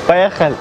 Поехали.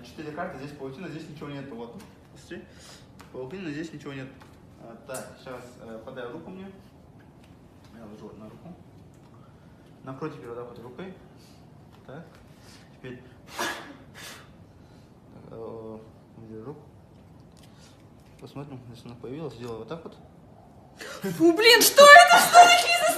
Четыре карты, здесь паутина, здесь ничего нету. Вот, смотри, паутина, здесь ничего нет. Так, сейчас подай руку мне. Я ложу на руку. Накрой теперь вот так вот рукой. Так, теперь держи руку. Посмотрим, если она появилась, сделай вот так вот. Фу, блин, что это? Что такие за